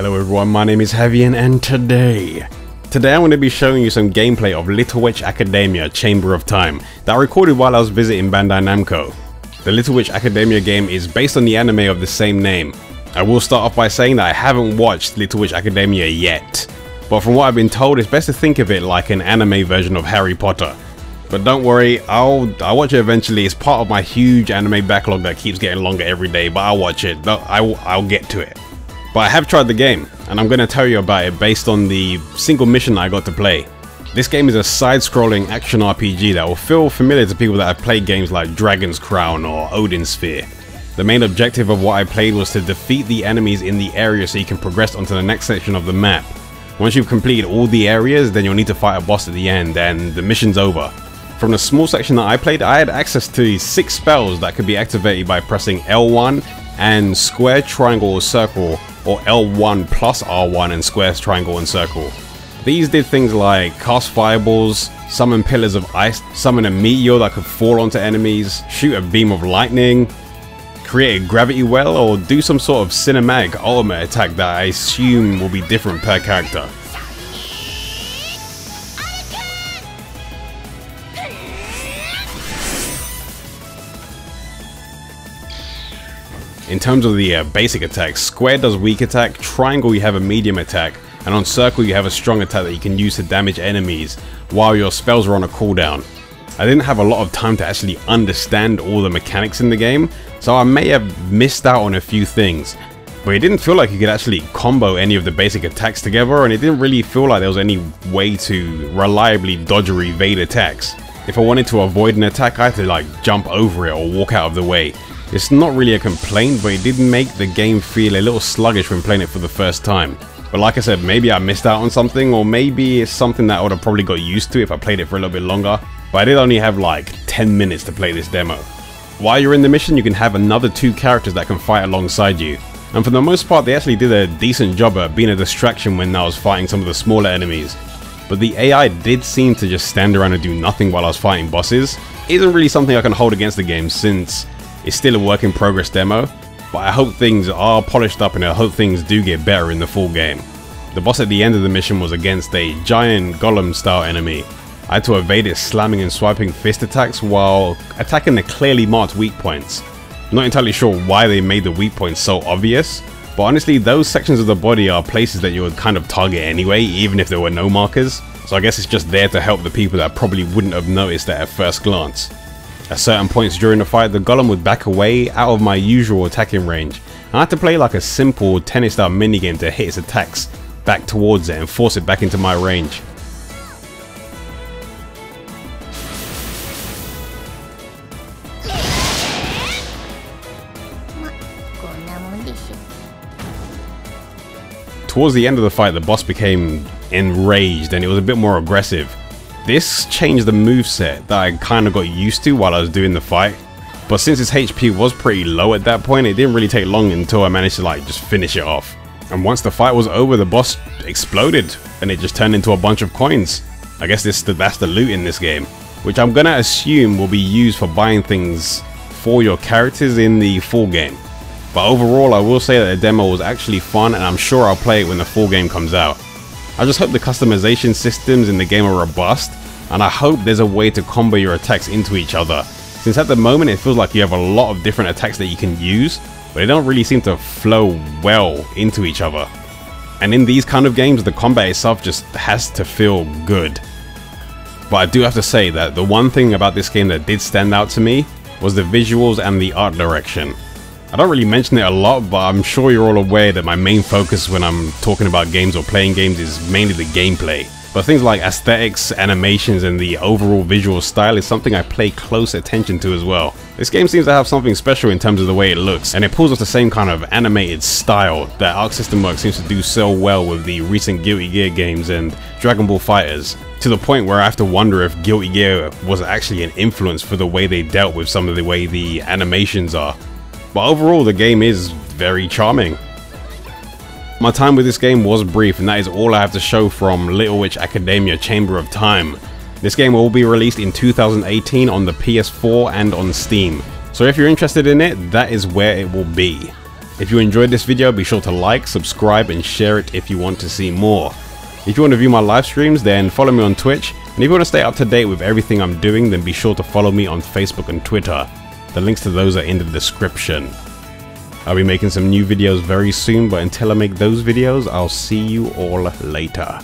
Hello everyone, my name is Havian and today I'm going to be showing you some gameplay of Little Witch Academia Chamber of Time that I recorded while I was visiting Bandai Namco. The Little Witch Academia game is based on the anime of the same name. I will start off by saying that I haven't watched Little Witch Academia yet, but from what I've been told it's best to think of it like an anime version of Harry Potter. But don't worry, I'll watch it eventually. It's part of my huge anime backlog that keeps getting longer every day, but I'll watch it. I'll get to it. But I have tried the game, and I'm going to tell you about it based on the single mission I got to play. This game is a side-scrolling action RPG that will feel familiar to people that have played games like Dragon's Crown or Odin's Sphere. The main objective of what I played was to defeat the enemies in the area so you can progress onto the next section of the map. Once you've completed all the areas, then you'll need to fight a boss at the end, and the mission's over. From the small section that I played, I had access to 6 spells that could be activated by pressing L1 and square, triangle, or circle, or L1 plus R1 and square, triangle, and circle. These did things like cast fireballs, summon pillars of ice, summon a meteor that could fall onto enemies, shoot a beam of lightning, create a gravity well, or do some sort of cinematic ultimate attack that I assume will be different per character. In terms of the basic attacks, square does weak attack, triangle you have a medium attack, and on circle you have a strong attack that you can use to damage enemies while your spells are on a cooldown. I didn't have a lot of time to actually understand all the mechanics in the game, so I may have missed out on a few things. But it didn't feel like you could actually combo any of the basic attacks together, and it didn't really feel like there was any way to reliably dodge or evade attacks. If I wanted to avoid an attack, I had to like jump over it or walk out of the way. It's not really a complaint, but it did make the game feel a little sluggish when playing it for the first time. But like I said, maybe I missed out on something, or maybe it's something that I would have probably got used to if I played it for a little bit longer. But I did only have like 10 minutes to play this demo. While you're in the mission, you can have another 2 characters that can fight alongside you. And for the most part, they actually did a decent job at being a distraction when I was fighting some of the smaller enemies. But the AI did seem to just stand around and do nothing while I was fighting bosses. It isn't really something I can hold against the game since it's still a work in progress demo, but I hope things are polished up and I hope things do get better in the full game. The boss at the end of the mission was against a giant golem style enemy. I had to evade its slamming and swiping fist attacks while attacking the clearly marked weak points. I'm not entirely sure why they made the weak points so obvious, but honestly those sections of the body are places that you would kind of target anyway, even if there were no markers, so I guess it's just there to help the people that probably wouldn't have noticed that at first glance. At certain points during the fight, the golem would back away out of my usual attacking range. I had to play like a simple tennis style minigame to hit its attacks back towards it and force it back into my range. Towards the end of the fight, the boss became enraged and it was a bit more aggressive. This changed the moveset that I kind of got used to while I was doing the fight, but since its HP was pretty low at that point, it didn't really take long until I managed to like just finish it off. And once the fight was over, the boss exploded and it just turned into a bunch of coins. I guess that's the loot in this game, which I'm gonna assume will be used for buying things for your characters in the full game. But overall, I will say that the demo was actually fun, and I'm sure I'll play it when the full game comes out. I just hope the customization systems in the game are robust, and I hope there's a way to combo your attacks into each other, since at the moment it feels like you have a lot of different attacks that you can use, but they don't really seem to flow well into each other. And in these kind of games, the combat itself just has to feel good. But I do have to say that the one thing about this game that did stand out to me was the visuals and the art direction. I don't really mention it a lot, but I'm sure you're all aware that my main focus when I'm talking about games or playing games is mainly the gameplay. But things like aesthetics, animations, and the overall visual style is something I pay close attention to as well. This game seems to have something special in terms of the way it looks, and it pulls off the same kind of animated style that Arc System Works seems to do so well with the recent Guilty Gear games and Dragon Ball FighterZ, to the point where I have to wonder if Guilty Gear was actually an influence for the way they dealt with some of the way the animations are. But overall, the game is very charming. My time with this game was brief, and that is all I have to show from Little Witch Academia Chamber of Time. This game will be released in 2018 on the PS4 and on Steam, so if you're interested in it, that is where it will be. If you enjoyed this video, be sure to like, subscribe and share it if you want to see more. If you want to view my live streams, then follow me on Twitch, and if you want to stay up to date with everything I'm doing, then be sure to follow me on Facebook and Twitter. The links to those are in the description. I'll be making some new videos very soon, but until I make those videos, I'll see you all later.